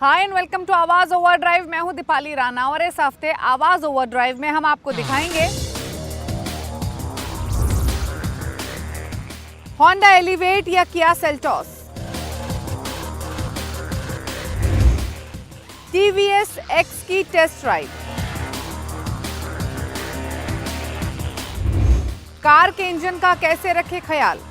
Hi and welcome to आवाज over drive. मैं हूं दीपाली राणा और इस हफ्ते आवाज ओवर ड्राइव में हम आपको दिखाएंगे होंडा एलिवेट या किया सेल्टॉस, टीवीएस एक्स की टेस्ट राइड, कार के इंजन का कैसे रखें ख्याल,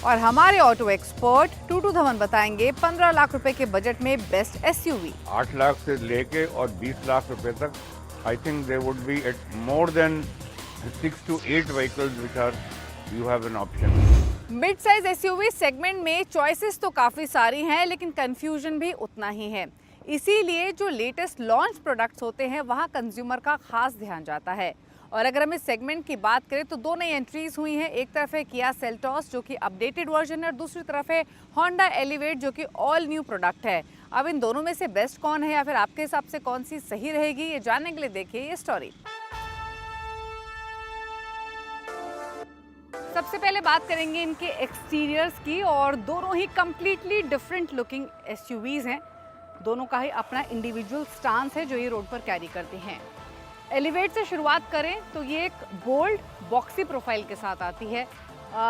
और हमारे ऑटो एक्सपर्ट टूटू धवन बताएंगे 15 लाख रुपए के बजट में बेस्ट एसयूवी। 8 लाख से लेके और 20 लाख रुपए तक I think they would be at more than 6 to 8 vehicles which are you have an option. Mid size SUV segment में चॉइसेस तो काफ़ी सारी हैं, लेकिन कंफ्यूजन भी उतना ही है। इसीलिए जो लेटेस्ट लॉन्च प्रोडक्ट्स होते हैं वहाँ कंज्यूमर का खास ध्यान जाता है। और अगर हम इस सेगमेंट की बात करें तो दो नई एंट्रीज हुई हैं। एक तरफ है किया सेल्टॉस जो कि अपडेटेड वर्जन है और दूसरी तरफ है होंडा एलिवेट जो कि ऑल न्यू प्रोडक्ट है। अब इन दोनों में से बेस्ट कौन है या फिर आपके हिसाब से कौन सी सही रहेगी, ये जानने के लिए देखिए ये स्टोरी। सबसे पहले बात करेंगे इनके एक्सटीरियर्स की, और दोनों ही कंप्लीटली डिफरेंट लुकिंग एसयूवीज हैं। दोनों का ही अपना इंडिविजुअल स्टांस है जो ये रोड पर कैरी करती हैं। एलिवेट से शुरुआत करें तो ये एक बोल्ड बॉक्सी प्रोफाइल के साथ आती है।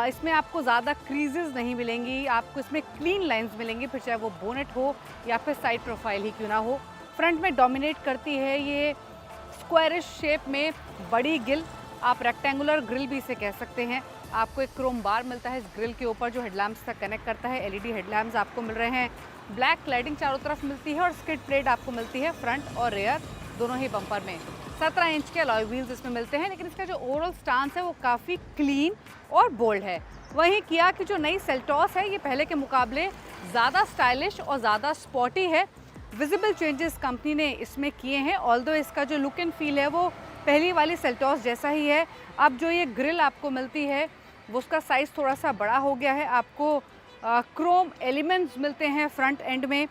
इसमें आपको ज़्यादा क्रीजेस नहीं मिलेंगी, आपको इसमें क्लीन लाइंस मिलेंगी, फिर चाहे वो बोनेट हो या फिर साइड प्रोफाइल ही क्यों ना हो। फ्रंट में डोमिनेट करती है ये स्क्वायरिश शेप में बड़ी ग्रिल, आप रेक्टेंगुलर ग्रिल भी इसे कह सकते हैं। आपको एक क्रोम बार मिलता है इस ग्रिल के ऊपर जो हेडलैम्प्स तक कनेक्ट करता है। एलईडी हेडलैम्प्स आपको मिल रहे हैं। ब्लैक क्लैडिंग चारों तरफ मिलती है और स्किड प्लेट आपको मिलती है फ्रंट और रेयर दोनों ही बम्पर में। 17 इंच के अलॉय व्हील्स इसमें मिलते हैं, लेकिन इसका जो ओवरऑल स्टांस है वो काफ़ी क्लीन और बोल्ड है। वहीं किया की जो नई सेल्टॉस है ये पहले के मुकाबले ज़्यादा स्टाइलिश और ज़्यादा स्पॉटी है। विजिबल चेंजेस कंपनी ने इसमें किए हैं, ऑल्दो इसका जो लुक एंड फील है वो पहली वाली सेल्टॉस जैसा ही है। अब जो ये ग्रिल आपको मिलती है वो उसका साइज़ थोड़ा सा बड़ा हो गया है। आपको क्रोम एलिमेंट्स मिलते हैं फ्रंट एंड में।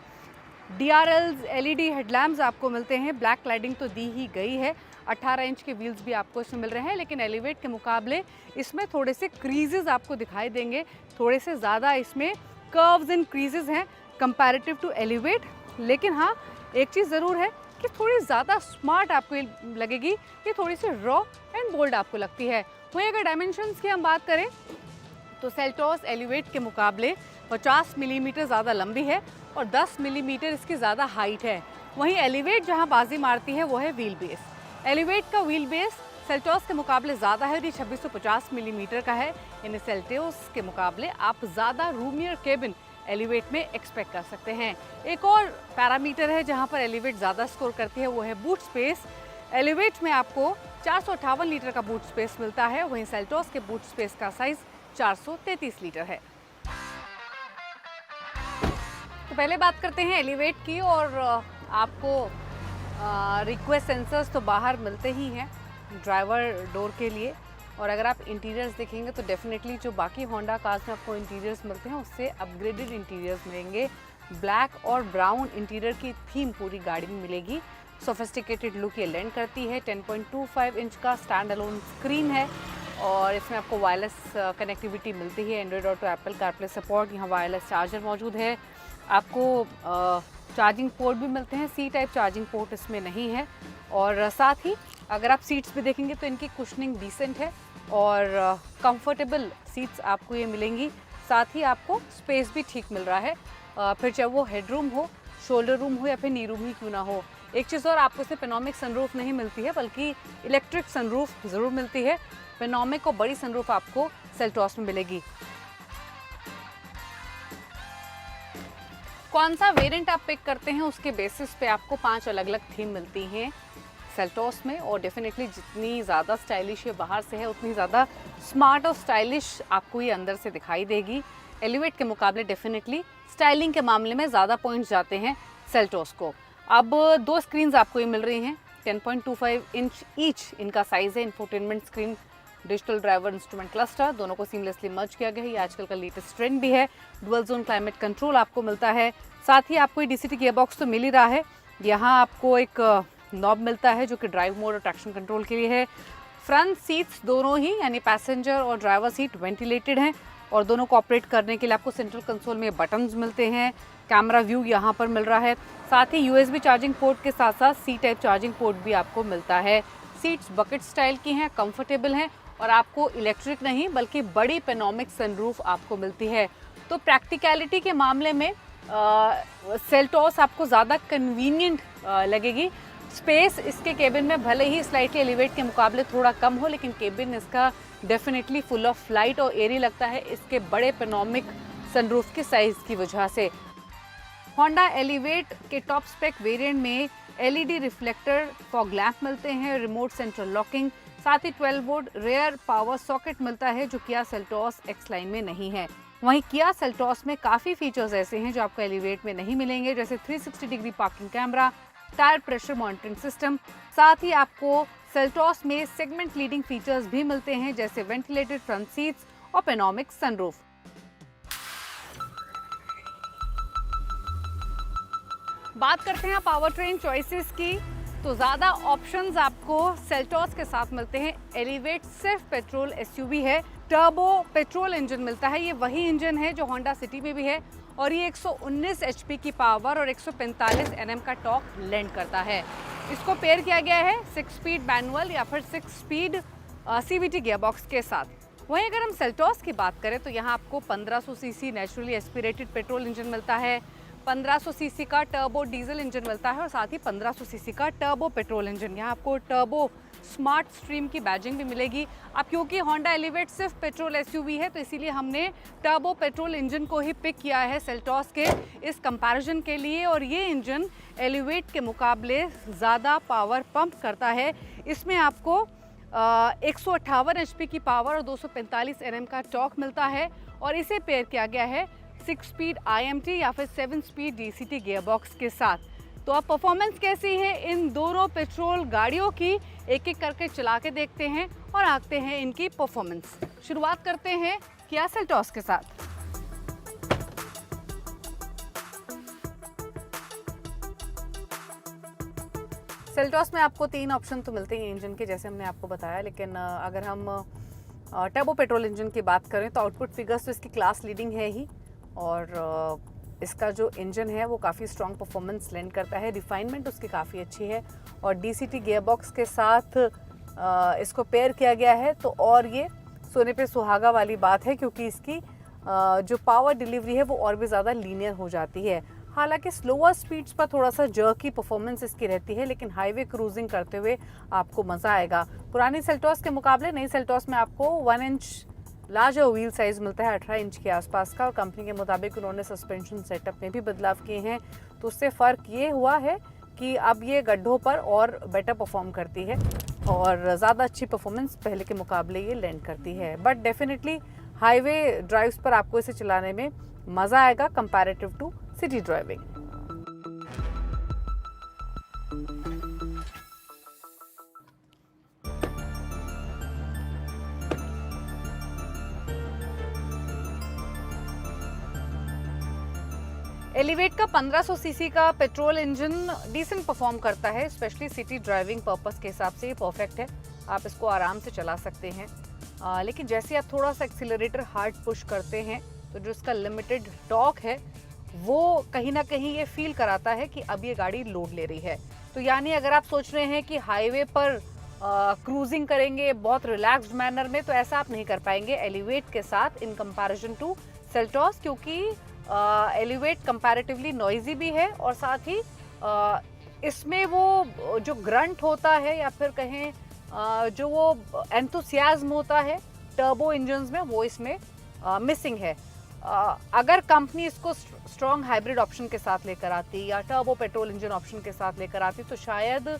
DRLs एलईडी हेडलैम्प्स आपको मिलते हैं। ब्लैक क्लैडिंग तो दी ही गई है। 18 इंच के व्हील्स भी आपको इसमें मिल रहे हैं, लेकिन एलिवेट के मुकाबले इसमें थोड़े से क्रीजेस आपको दिखाई देंगे। थोड़े से ज़्यादा इसमें कर्व्स एंड क्रीजेस हैं कंपैरेटिव टू एलिवेट। लेकिन हाँ, एक चीज़ ज़रूर है कि थोड़ी ज़्यादा स्मार्ट आपको लगेगी, ये थोड़ी सी रॉ एंड बोल्ड आपको लगती है। वहीं अगर डायमेंशंस की हम बात करें तो सेल्टॉस एलिवेट के मुकाबले 50 मिलीमीटर ज़्यादा लंबी है और 10 मिलीमीटर इसकी ज़्यादा हाइट है। वहीं एलिवेट जहां बाजी मारती है वो है व्हील बेस। एलिवेट का व्हील बेस सेल्टॉस के मुकाबले ज़्यादा है, ये 2650 मिलीमीटर का है। यानी सेल्टॉस के मुकाबले आप ज़्यादा रूमियर केबिन एलिवेट में एक्सपेक्ट कर सकते हैं। एक और पैरामीटर है जहाँ पर एलिवेट ज़्यादा स्कोर करती है वो है बूट स्पेस। एलिवेट में आपको 458 लीटर का बूट स्पेस मिलता है, वहीं सेल्टॉस के बूट स्पेस का साइज़ 433 लीटर है। तो पहले बात करते हैं एलिवेट की, और आपको रिक्वेस्ट सेंसर्स तो बाहर मिलते ही हैं ड्राइवर डोर के लिए। और अगर आप इंटीरियर्स देखेंगे तो डेफिनेटली जो बाकी होंडा कार्स में आपको इंटीरियर्स मिलते हैं उससे अपग्रेडेड इंटीरियर्स मिलेंगे। ब्लैक और ब्राउन इंटीरियर की थीम पूरी गाड़ी में मिलेगी। सोफिस्टिकेटेड लुक ये लेंड करती है। 10.25 इंच का स्टैंड अलोन स्क्रीन है और इसमें आपको वायरलेस कनेक्टिविटी मिलती है। Android auto, Apple CarPlay support, यहाँ वायरलेस चार्जर मौजूद है। आपको चार्जिंग पोर्ट भी मिलते हैं। सी टाइप चार्जिंग पोर्ट इसमें नहीं है। और साथ ही अगर आप सीट्स भी देखेंगे तो इनकी कुशनिंग डिसेंट है और कंफर्टेबल सीट्स आपको ये मिलेंगी। साथ ही आपको स्पेस भी ठीक मिल रहा है, फिर चाहे वो हेडरूम हो, शोल्डर रूम हो या फिर नी रूम ही क्यों ना हो। एक चीज़ और, आपको सिर्फ पेनोमिक सनरूफ नहीं मिलती है बल्कि इलेक्ट्रिक सनरूफ ज़रूर मिलती है। पेनोमिक और बड़ी सनरूफ आपको सेल्टॉस में मिलेगी। कौन सा वेरिएंट आप पिक करते हैं उसके बेसिस पे आपको 5 अलग अलग थीम मिलती हैं सेल्टॉस में, और डेफिनेटली जितनी ज़्यादा स्टाइलिश ये बाहर से है उतनी ज़्यादा स्मार्ट और स्टाइलिश आपको ये अंदर से दिखाई देगी। एलिवेट के मुकाबले डेफिनेटली स्टाइलिंग के मामले में ज़्यादा पॉइंट्स जाते हैं सेल्टॉस को। अब 2 स्क्रीन्स आपको ये मिल रही हैं, 10.25 इंच ईच इनका साइज़ है। Infotainment screen, digital driver instrument cluster, दोनों को सीमलेसली मर्ज किया गया है। ये आजकल का लेटेस्ट ट्रेंड भी है। डुअल जोन क्लाइमेट कंट्रोल आपको मिलता है। साथ ही आपको ये DCT गियरबॉक्स तो मिल ही रहा है। यहाँ आपको एक नॉब मिलता है जो कि ड्राइव मोड और ट्रैक्शन कंट्रोल के लिए है। फ्रंट सीट्स दोनों ही यानी पैसेंजर और ड्राइवर सीट वेंटिलेटेड हैं। और दोनों को ऑपरेट करने के लिए आपको सेंट्रल कंसोल में बटन्स मिलते हैं, कैमरा व्यू यहाँ पर मिल रहा है। साथ ही USB चार्जिंग पोर्ट के साथ साथ C टाइप चार्जिंग पोर्ट भी आपको मिलता है। सीट्स बकेट स्टाइल की हैं, कंफर्टेबल हैं और आपको इलेक्ट्रिक नहीं बल्कि बड़ी पेनोमिक सनरूफ आपको मिलती है। तो प्रैक्टिकलिटी के मामले में सेल्टॉस आपको ज़्यादा कन्वीनियंट लगेगी। स्पेस इसके केबिन में भले ही स्लाइटली एलिवेट के मुकाबले थोड़ा कम हो, लेकिन केबिन इसका डेफिनेटली फुल ऑफ लाइट और एयरी लगता है इसके बड़े पेनोमिक सनरूफ के साइज की वजह से। होंडा एलिवेट के टॉप स्पेक वेरिएंट में LED रिफ्लेक्टर फॉग लैंप मिलते हैं, रिमोट सेंट्रल लॉकिंग, साथ ही 12 वोल्ट रेयर पावर सॉकेट मिलता है जो किया सेल्टॉस एक्स लाइन में नहीं है। वहीं किया सेल्टॉस में काफ़ी फीचर्स ऐसे हैं जो आपको एलिवेट में नहीं मिलेंगे, जैसे 360 degree parking camera, tyre pressure monitoring system. साथ ही आपको सेल्टॉस में सेगमेंट लीडिंग फीचर्स भी मिलते हैं जैसे वेंटिलेटेड फ्रंट सीट्स और पेनोमिक सनरूफ। बात करते हैं पावर ट्रेन चॉइसेस की, तो ज़्यादा ऑप्शंस आपको सेल्टॉस के साथ मिलते हैं। एलिवेट सिर्फ पेट्रोल SUV है, टर्बो पेट्रोल इंजन मिलता है। ये वही इंजन है जो होंडा सिटी में भी है और ये 119 HP की पावर और 145 Nm का टॉर्क लैंड करता है। इसको पेयर किया गया है 6 स्पीड मैनुअल या फिर 6 स्पीड CVT गियरबॉक्स के साथ। वहीं अगर हम सेल्टॉस की बात करें तो यहाँ आपको 1500 CC naturally aspirated petrol engine मिलता है, 1500 सीसी का टर्बो डीजल इंजन मिलता है और साथ ही 1500 सीसी का टर्बो पेट्रोल इंजन। यहाँ आपको टर्बो स्मार्ट स्ट्रीम की बैजिंग भी मिलेगी। अब क्योंकि होंडा एलिवेट सिर्फ पेट्रोल SUV है तो इसीलिए हमने टर्बो पेट्रोल इंजन को ही पिक किया है सेल्टॉस के इस कंपैरिजन के लिए, और ये इंजन एलिवेट के मुकाबले ज़्यादा पावर पंप करता है। इसमें आपको 158 HP की पावर और 245 Nm का टॉर्क मिलता है और इसे पेयर किया गया है 6 स्पीड IMT या फिर 7 स्पीड DCT गियरबॉक्स के साथ। तो अब परफॉर्मेंस कैसी है इन दोनों पेट्रोल गाड़ियों की, एक एक करके चला के देखते हैं और आते हैं इनकी परफॉर्मेंस। शुरुआत करते हैं किया सेल्टॉस के साथ। सेल्टॉस में आपको 3 ऑप्शन तो मिलते हैं इंजन के, जैसे हमने आपको बताया, लेकिन अगर हम टर्बो पेट्रोल इंजन की बात करें तो आउटपुट फिगर्स तो इसकी क्लास लीडिंग है ही, और इसका जो इंजन है वो काफ़ी स्ट्रॉन्ग परफॉर्मेंस लैंड करता है, रिफाइनमेंट उसकी काफ़ी अच्छी है और DCT गियरबॉक्स के साथ इसको पेयर किया गया है। तो और ये सोने पे सुहागा वाली बात है क्योंकि इसकी जो पावर डिलीवरी है वो और भी ज़्यादा लीनियर हो जाती है। हालांकि स्लोअर स्पीड्स पर थोड़ा सा जर्की परफॉर्मेंस इसकी रहती है, लेकिन हाईवे क्रूजिंग करते हुए आपको मज़ा आएगा। पुरानी सेल्टॉस के मुकाबले नई सेल्टॉस में आपको 1 इंच लार्जर व्हील साइज़ मिलता है, 18 इंच के आसपास का, और कंपनी के मुताबिक उन्होंने सस्पेंशन सेटअप में भी बदलाव किए हैं। तो उससे फ़र्क ये हुआ है कि अब ये गड्ढों पर और बेटर परफॉर्म करती है और ज़्यादा अच्छी परफॉर्मेंस पहले के मुकाबले ये लैंड करती है। बट डेफिनेटली हाईवे ड्राइव्स पर आपको इसे चलाने में मज़ा आएगा comparative to city driving. Elevate का 1500 सीसी का पेट्रोल इंजन डिसेंट परफॉर्म करता है, स्पेशली सिटी ड्राइविंग पर्पस के हिसाब से ये परफेक्ट है। आप इसको आराम से चला सकते हैं, लेकिन जैसे आप थोड़ा सा एक्सीलरेटर हार्ड पुश करते हैं तो जो इसका लिमिटेड टॉर्क है वो कहीं ना कहीं ये फील कराता है कि अब ये गाड़ी लोड ले रही है। तो यानी अगर आप सोच रहे हैं कि हाईवे पर क्रूजिंग करेंगे बहुत रिलैक्स्ड मैनर में, तो ऐसा आप नहीं कर पाएंगे एलिवेट के साथ इन कंपैरिजन टू सेल्टॉस, क्योंकि एलिवेट कंपैरेटिवली नॉइजी भी है और साथ ही इसमें वो जो ग्रंट होता है या फिर कहें जो वो एंथुसियाज्म होता है टर्बो इंजन्स में, वो इसमें मिसिंग है। अगर कंपनी इसको स्ट्रॉन्ग हाइब्रिड ऑप्शन के साथ लेकर आती या टर्बो पेट्रोल इंजन ऑप्शन के साथ लेकर आती तो शायद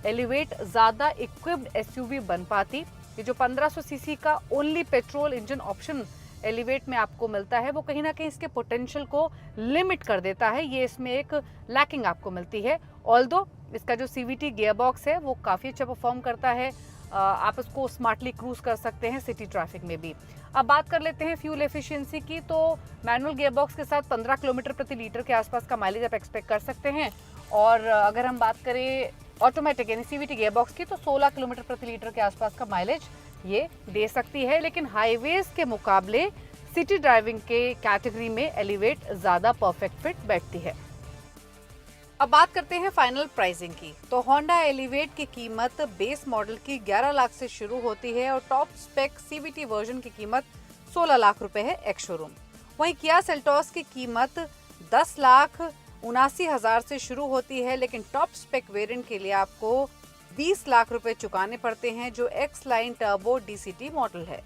एलिवेट ज़्यादा इक्विप्ड SUV बन पाती। ये जो 1500 सीसी का only petrol engine option elevate में आपको मिलता है वो कहीं ना कहीं इसके पोटेंशियल को लिमिट कर देता है, ये इसमें एक लैकिंग आपको मिलती है। ऑल्दो इसका जो CVT गियरबॉक्स है वो काफ़ी अच्छा परफॉर्म करता है, आप इसको स्मार्टली क्रूज कर सकते हैं सिटी ट्रैफिक में भी। अब बात कर लेते हैं फ्यूल एफिशिएंसी की, तो मैनुअल गियरबॉक्स के साथ 15 किलोमीटर प्रति लीटर के आसपास का माइलेज आप एक्सपेक्ट कर सकते हैं, और अगर हम बात करें ऑटोमेटिक यानी CVT गियरबॉक्स की तो 16 किलोमीटर प्रति लीटर के आसपास का माइलेज ये दे सकती है। लेकिन हाईवेज के मुकाबले सिटी ड्राइविंग के कैटेगरी में एलिवेट ज़्यादा परफेक्ट फिट बैठती है। अब बात करते हैं फाइनल प्राइसिंग की। तो होंडा एलिवेट की कीमत बेस मॉडल की 11 लाख से शुरू होती है और टॉप स्पेक सीवीटी वर्जन की कीमत 16 लाख रुपए है एक्स शोरूम। वहीं किया सेल्टॉस की कीमत 10,79,000 से शुरू होती है, लेकिन टॉप स्पेक वेरिएंट के लिए आपको 20 लाख रुपए चुकाने पड़ते हैं, जो x line turbo DCT model है।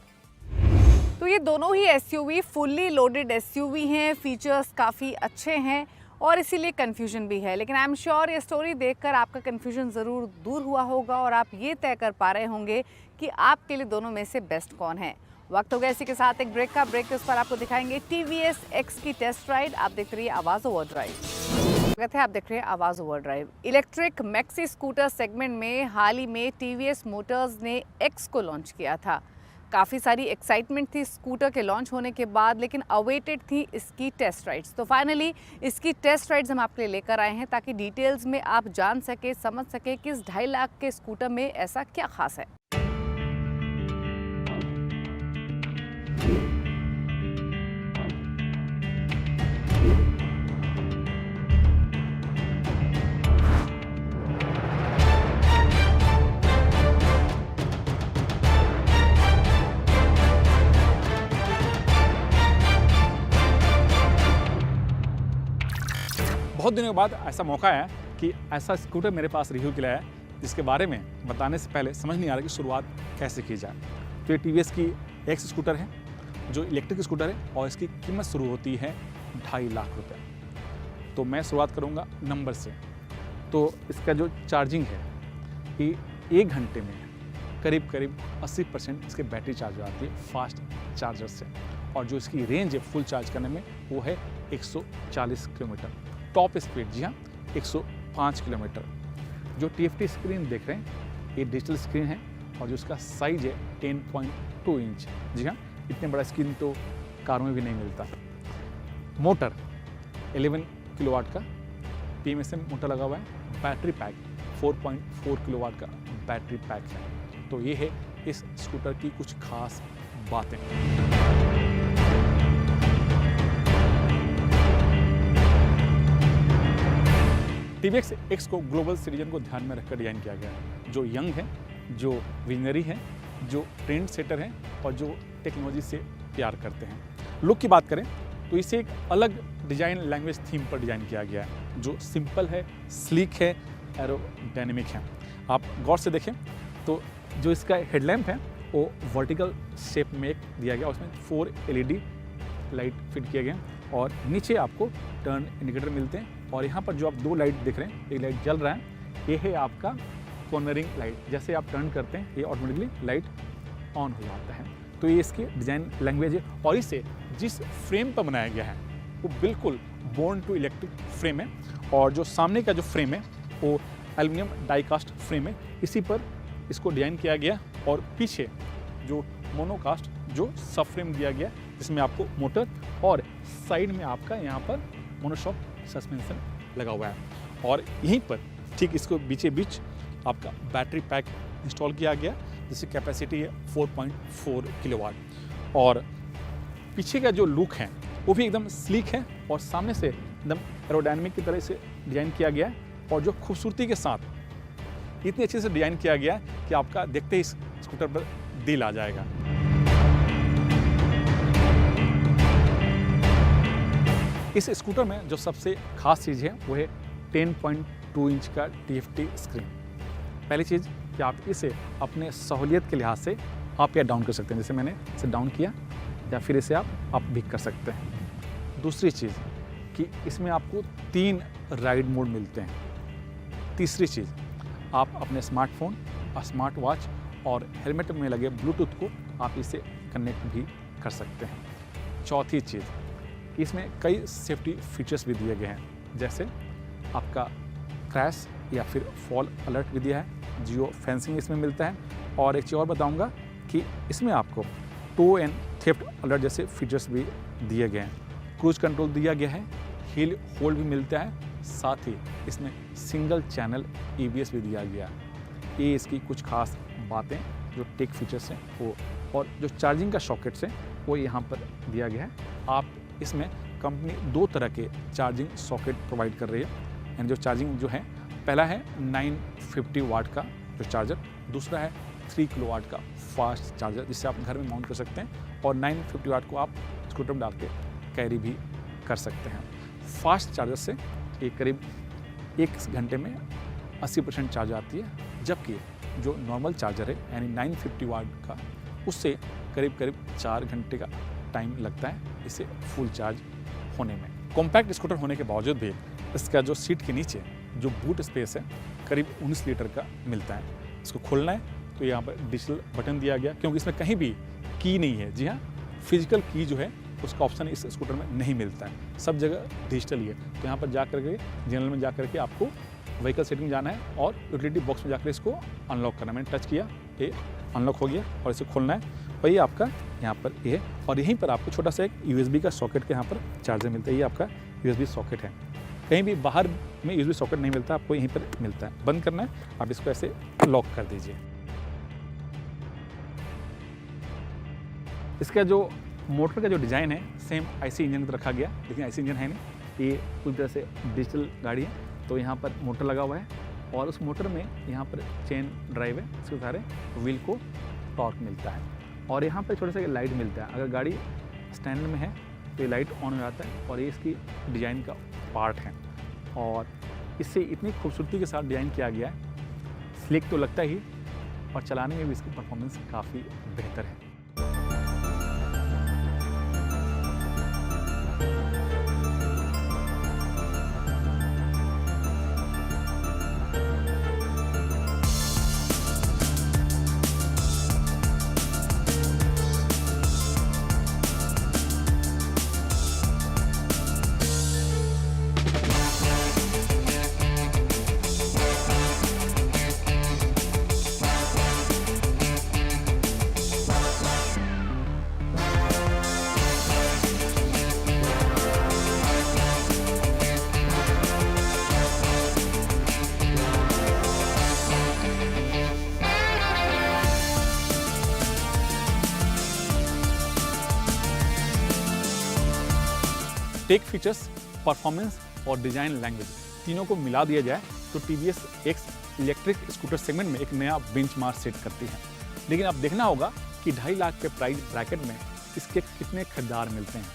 तो ये दोनों ही एसयूवी फुल्ली लोडेड एसयूवी हैं, फीचर्स काफ़ी अच्छे हैं और इसीलिए कंफ्यूजन भी है। लेकिन आई एम श्योर ये स्टोरी देखकर आपका कंफ्यूजन ज़रूर दूर हुआ होगा और आप ये तय कर पा रहे होंगे कि आपके लिए दोनों में से बेस्ट कौन है। वक्त हो गया इसी के साथ एक ब्रेक का। ब्रेक के उस पर आपको दिखाएंगे टीवीएस एक्स की टेस्ट राइड। आप देख रही है आवाज़ ओवर ड्राइव। आप देख रहे हैं आवाज़ over drive. Electric maxi scooter segment में हाल ही में टीवीएस मोटर्स ने एक्स को लॉन्च किया था। काफ़ी सारी एक्साइटमेंट थी स्कूटर के लॉन्च होने के बाद, लेकिन अवेटेड थी इसकी टेस्ट राइड्स। तो फाइनली इसकी टेस्ट राइड्स हम आपके लिए लेकर आए हैं ताकि डिटेल्स में आप जान सके, समझ सके कि इस 2.5 लाख के स्कूटर में ऐसा क्या खास है। बहुत दिनों के बाद ऐसा मौका आया कि ऐसा स्कूटर मेरे पास रिव्यू के लिए आया जिसके बारे में बताने से पहले समझ नहीं आ रहा कि शुरुआत कैसे की जाए। तो ये टीवीएस की एक्स स्कूटर है जो इलेक्ट्रिक स्कूटर है और इसकी कीमत शुरू होती है 2.5 लाख रुपए। तो मैं शुरुआत करूँगा नंबर से। तो इसका जो चार्जिंग है ये 1 घंटे में करीब 80% इसके बैटरी चार्ज हो जाती है फास्ट चार्जर से, और जो इसकी रेंज है फुल चार्ज करने में वो है 140 किलोमीटर। टॉप स्पीड जी हाँ 105 किलोमीटर। जो TFT स्क्रीन देख रहे हैं ये डिजिटल स्क्रीन है और जो इसका साइज है 10.2 इंच। जी हाँ, इतने बड़ा स्क्रीन तो कारों में भी नहीं मिलता। मोटर 11 किलोवाट का PMSM मोटर लगा हुआ है। बैटरी पैक 4.4 किलोवाट का बैटरी पैक है। तो ये है इस स्कूटर की कुछ खास बातें। टीवीएस एक्स को ग्लोबल सिटीजन को ध्यान में रखकर डिजाइन किया गया है, जो यंग है, जो विजनरी है, जो ट्रेंड सेटर है और जो टेक्नोलॉजी से प्यार करते हैं। लुक की बात करें तो इसे एक अलग डिजाइन लैंग्वेज थीम पर डिजाइन किया गया है, जो सिंपल है, स्लीक है, एरोडायनेमिक है। आप गौर से देखें तो जो इसका हेडलैम्प है वो वर्टिकल शेप में एक दिया गया, उसमें 4 LED लाइट फिट किए गए और नीचे आपको टर्न इंडिकेटर मिलते हैं। और यहाँ पर जो आप 2 लाइट देख रहे हैं, एक लाइट जल रहा है, ये है आपका कॉर्नरिंग लाइट। जैसे आप टर्न करते हैं ये ऑटोमेटिकली लाइट ऑन हो जाता है। तो ये इसकी डिज़ाइन लैंग्वेज है और इसे जिस फ्रेम पर बनाया गया है वो बिल्कुल बोर्न टू इलेक्ट्रिक फ्रेम है। और जो सामने का जो फ्रेम है वो एल्युमिनियम डाइकास्ट फ्रेम है, इसी पर इसको डिज़ाइन किया गया। और पीछे जो मोनोकास्ट जो सब फ्रेम दिया गया जिसमें आपको मोटर और साइड में आपका यहाँ पर मोनोशॉक सस्पेंशन लगा हुआ है। और यहीं पर ठीक इसको बीचे बीच आपका बैटरी पैक इंस्टॉल किया गया जिसकी कैपेसिटी है 4.4 किलोवाट। और पीछे का जो लुक है वो भी एकदम स्लीक है और सामने से एकदम एरोडायनेमिक की तरह से डिज़ाइन किया गया है। और जो खूबसूरती के साथ इतनी अच्छे से डिज़ाइन किया गया है कि आपका देखते ही इस स्कूटर पर दिल आ जाएगा। इस स्कूटर में जो सबसे खास चीज़ है वो है 10.2 इंच का TFT स्क्रीन। पहली चीज़ कि आप इसे अपने सहूलियत के लिहाज से अप या डाउन कर सकते हैं, जैसे मैंने इसे डाउन किया, या फिर इसे आप अप भी कर सकते हैं। दूसरी चीज़ कि इसमें आपको 3 राइड मोड मिलते हैं। तीसरी चीज़ आप अपने स्मार्टफोन, स्मार्ट वॉच और हेलमेट में लगे ब्लूटूथ को आप इसे कनेक्ट भी कर सकते हैं। चौथी चीज़ कि इसमें कई सेफ्टी फीचर्स भी दिए गए हैं, जैसे आपका क्रैश या फिर फॉल अलर्ट भी दिया है, जियो फेंसिंग इसमें मिलता है। और एक चीज़ और बताऊंगा कि इसमें आपको टो एंड थेफ्ट अलर्ट जैसे फीचर्स भी दिए गए हैं। क्रूज कंट्रोल दिया गया है, हिल होल्ड भी मिलता है, साथ ही इसमें सिंगल चैनल ABS भी दिया गया है। ये इसकी कुछ खास बातें जो टेक फीचर्स हैं वो। और जो चार्जिंग का सॉकेट्स है वो यहाँ पर दिया गया है। आप इसमें कंपनी 2 तरह के चार्जिंग सॉकेट प्रोवाइड कर रही है। एंड जो चार्जिंग जो है, पहला है 950 वाट का जो चार्जर, दूसरा है 3 किलोवाट का फास्ट चार्जर, जिससे आप घर में माउंट कर सकते हैं और 950 वाट को आप स्कूटर में डाल के कैरी भी कर सकते हैं। फास्ट चार्जर से ये करीब 1 घंटे में 80% चार्ज आती है, जबकि जो नॉर्मल चार्जर है यानी 950 वाट का, उससे करीब 4 घंटे का टाइम लगता है इसे फुल चार्ज होने में। कॉम्पैक्ट स्कूटर होने के बावजूद भी इसका जो सीट के नीचे जो बूट स्पेस है करीब 19 लीटर का मिलता है। इसको खोलना है तो यहाँ पर डिजिटल बटन दिया गया, क्योंकि इसमें कहीं भी की नहीं है। जी हाँ, फिजिकल की जो है उसका ऑप्शन इस स्कूटर में नहीं मिलता है, सब जगह डिजिटल ही है। तो यहाँ पर जा करके जनरल में जा करके आपको व्हीकल सेटिंग में जाना है और यूटिलिटी बॉक्स में जाकर इसको अनलॉक करना है। मैंने टच किया, ये अनलॉक हो गया और इसे खोलना है, वही आपका यहाँ पर ये है। और यहीं पर आपको छोटा सा एक USB का सॉकेट के यहाँ पर चार्जर मिलता है। ये आपका USB सॉकेट है, कहीं भी बाहर में USB सॉकेट नहीं मिलता, आपको यहीं पर मिलता है। बंद करना है, आप इसको ऐसे लॉक कर दीजिए। इसका जो मोटर का जो डिज़ाइन है सेम IC इंजन रखा गया, लेकिन IC इंजन है नहीं, ये पूरी तरह से डिजिटल गाड़ी है। तो यहाँ पर मोटर लगा हुआ है और उस मोटर में यहाँ पर चेन ड्राइव है, इसके सहारे व्हील को टॉर्क मिलता है। और यहाँ पर छोटा सा लाइट मिलता है, अगर गाड़ी स्टैंड में है तो ये लाइट ऑन हो जाता है और ये इसकी डिज़ाइन का पार्ट है। और इससे इतनी खूबसूरती के साथ डिज़ाइन किया गया है, स्लिक तो लगता ही और चलाने में भी इसकी परफॉर्मेंस काफ़ी बेहतर है। टेक फीचर्स, परफॉर्मेंस और डिजाइन लैंग्वेज तीनों को मिला दिया जाए तो TVS X electric scooter segment में एक नया बेंचमार्क सेट करती है। लेकिन अब देखना होगा कि 2.5 लाख के प्राइस ब्रैकेट में इसके कितने खरीदार मिलते हैं।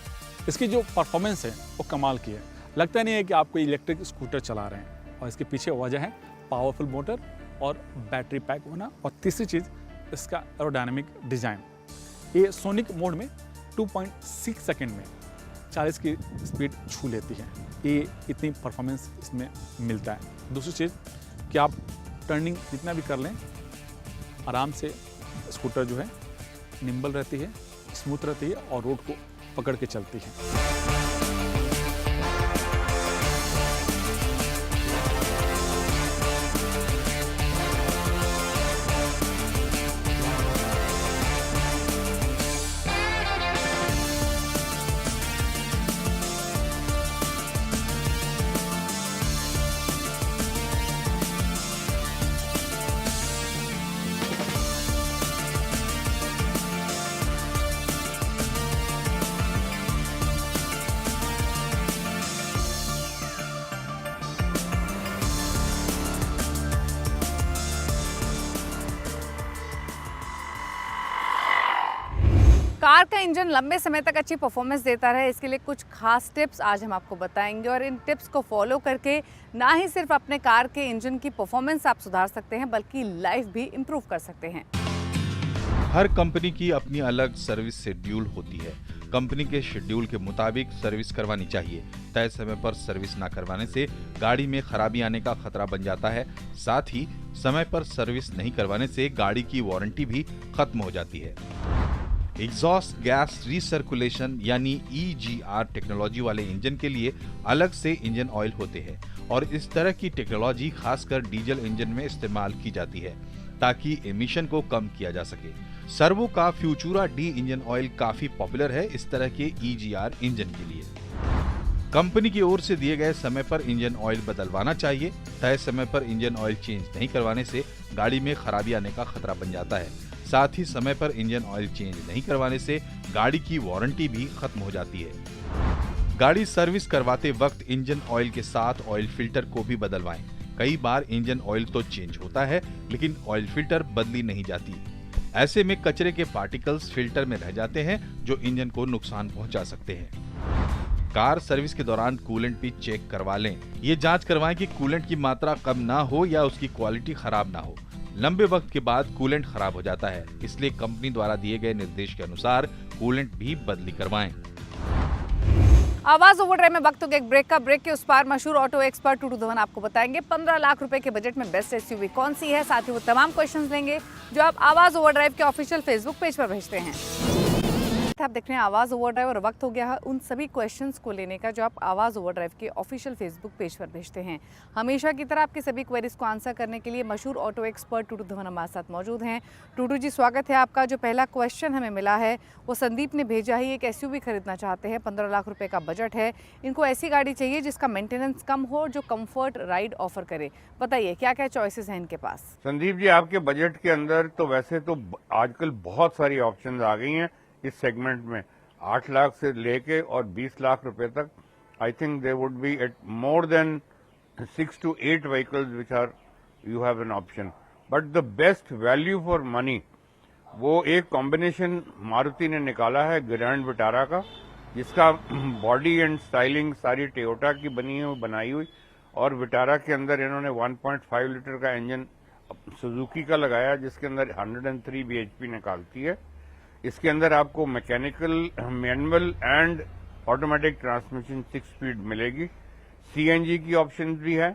इसकी जो परफॉर्मेंस है वो कमाल की है, लगता नहीं है कि आप कोई इलेक्ट्रिक स्कूटर चला रहे हैं। और इसके पीछे वजह है पावरफुल मोटर और बैटरी पैक होना, और तीसरी चीज़ इसका एरोडायनामिक डिज़ाइन। ये सोनिक मोड में 2.6 सेकेंड में 40 की स्पीड छू लेती है। ये इतनी परफॉर्मेंस इसमें मिलता है। दूसरी चीज़ कि आप टर्निंग जितना भी कर लें, आराम से स्कूटर जो है निम्बल रहती है, स्मूथ रहती है और रोड को पकड़ के चलती है। कार का इंजन लंबे समय तक अच्छी परफॉर्मेंस देता रहे, इसके लिए कुछ खास टिप्स आज हम आपको बताएंगे। और इन टिप्स को फॉलो करके ना ही सिर्फ अपने कार के इंजन की परफॉर्मेंस आप सुधार सकते हैं, बल्कि लाइफ भी इम्प्रूव कर सकते हैं। हर कंपनी की अपनी अलग सर्विस शेड्यूल होती है। कंपनी के शेड्यूल के मुताबिक सर्विस करवानी चाहिए। तय समय पर सर्विस ना करवाने से गाड़ी में खराबी आने का खतरा बन जाता है। साथ ही समय पर सर्विस नहीं करवाने से गाड़ी की वारंटी भी खत्म हो जाती है। एग्जॉस्ट गैस रिसर्कुलेशन यानी EGR टेक्नोलॉजी वाले इंजन के लिए अलग से इंजन ऑयल होते हैं और इस तरह की टेक्नोलॉजी खासकर डीजल इंजन में इस्तेमाल की जाती है ताकि एमिशन को कम किया जा सके। सर्वो का फ्यूचुरा D इंजन ऑयल काफी पॉपुलर है इस तरह के EGR इंजन के लिए। कंपनी की ओर से दिए गए समय पर इंजन ऑयल बदलवाना चाहिए। तय समय पर इंजन ऑयल चेंज नहीं करवाने से गाड़ी में खराबी आने का खतरा बन जाता है। साथ ही समय पर इंजन ऑयल चेंज नहीं करवाने से गाड़ी की वारंटी भी खत्म हो जाती है। गाड़ी सर्विस करवाते वक्त इंजन ऑयल के साथ ऑयल फिल्टर को भी बदलवाएं। कई बार इंजन ऑयल तो चेंज होता है लेकिन ऑयल फिल्टर बदली नहीं जाती। ऐसे में कचरे के पार्टिकल्स फिल्टर में रह जाते हैं जो इंजन को नुकसान पहुंचा सकते हैं। कार सर्विस के दौरान कूलेंट भी चेक करवा लें। ये जांच करवाएं कि कूलेंट की मात्रा कम ना हो या उसकी क्वालिटी खराब ना हो। लंबे वक्त के बाद कूलेंट खराब हो जाता है, इसलिए कंपनी द्वारा दिए गए निर्देश के अनुसार कूलेंट भी बदली करवाएं। आवाज ओवरड्राइव में वक्त हो गया एक ब्रेक का। ब्रेक के उस पार मशहूर ऑटो एक्सपर्ट टूटू धवन आपको बताएंगे 15 लाख रुपए के बजट में बेस्ट एसयूवी कौन सी है। साथ ही वो तमाम क्वेश्चंस लेंगे जो आप आवाज ओवरड्राइव के ऑफिशियल फेसबुक पेज पर भेजते हैं। आप देख रहे हैं आवाज ओवरड्राइव और वक्त हो गया है उन सभी क्वेश्चंस को लेने का जो आप आवाज ओवरड्राइव के ऑफिशियल फेसबुक पेज पर भेजते हैं। हमेशा की तरह आपकी सभी क्वेरीज को आंसर करने के लिए मशहूर ऑटो एक्सपर्ट टूटू धवन हमारे साथ मौजूद हैं। टूटू जी, स्वागत है आपका। जो पहला क्वेश्चन हमें मिला है वो संदीप ने भेजा है। एक एसयूवी खरीदना चाहते हैं, 15 लाख रुपए का बजट है। इनको ऐसी गाड़ी चाहिए जिसका मेंटेनेंस कम हो, जो कंफर्ट राइड ऑफर करे। बताइए क्या क्या चॉइसेस हैं इनके पास। संदीप जी, आपके बजट के अंदर तो वैसे तो आजकल बहुत सारी ऑप्शंस आ गई हैं इस सेगमेंट में। 8 लाख से लेके और 20 लाख रुपए तक I think they would be at more than 6 to 8 vehicles which are you have an option. But the best value for money वो एक कॉम्बिनेशन मारुति ने निकाला है ग्रैंड विटारा का, जिसका बॉडी एंड स्टाइलिंग सारी टोयोटा की बनाई हुई और विटारा के अंदर इन्होंने 1.5 लीटर का इंजन सुजुकी का लगाया जिसके अंदर 103 bhp निकालती है। इसके अंदर आपको mechanical, manual and automatic transmission 6 speed मिलेगी। सीएनजी की ऑप्शन भी है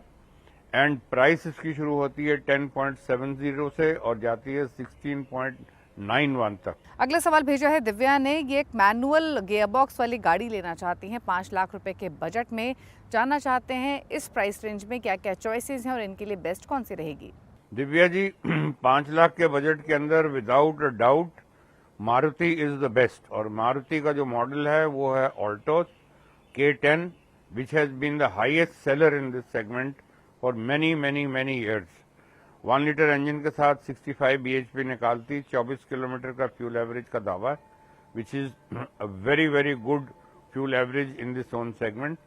एंड प्राइस इसकी शुरू होती है 10.70 से और जाती है 16.91 तक। अगला सवाल भेजा है दिव्या ने। ये एक मैनुअल गियरबॉक्स वाली गाड़ी लेना चाहती हैं, 5 लाख रुपए के बजट में। जानना चाहते हैं इस प्राइस रेंज में क्या क्या चॉइसेस हैं और इनके लिए बेस्ट कौन सी रहेगी। दिव्या जी, 5 लाख के बजट के अंदर without a doubt Maruti is the best. और मारुति का जो मॉडल है वो है Altos K10 which has been the highest seller in this segment for many many many years. 1 litre engine के साथ 65 bhp निकालती, 24 किलोमीटर का फ्यूल एवरेज का दावा, which is a very very good fuel average in this own segment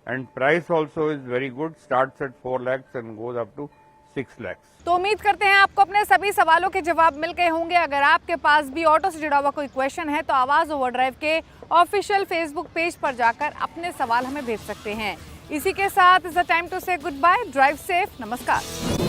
and price also is very good, starts at 4 lakhs and goes up to 6 lakhs। तो उम्मीद करते हैं आपको अपने सभी सवालों के जवाब मिल गए होंगे। अगर आपके पास भी ऑटो से जुड़ा हुआ कोई क्वेश्चन है तो आवाज ओवरड्राइव के ऑफिशियल फेसबुक पेज पर जाकर अपने सवाल हमें भेज सकते हैं। इसी के साथ इट्स द टाइम टू से गुड बाय। Drive safe. नमस्कार।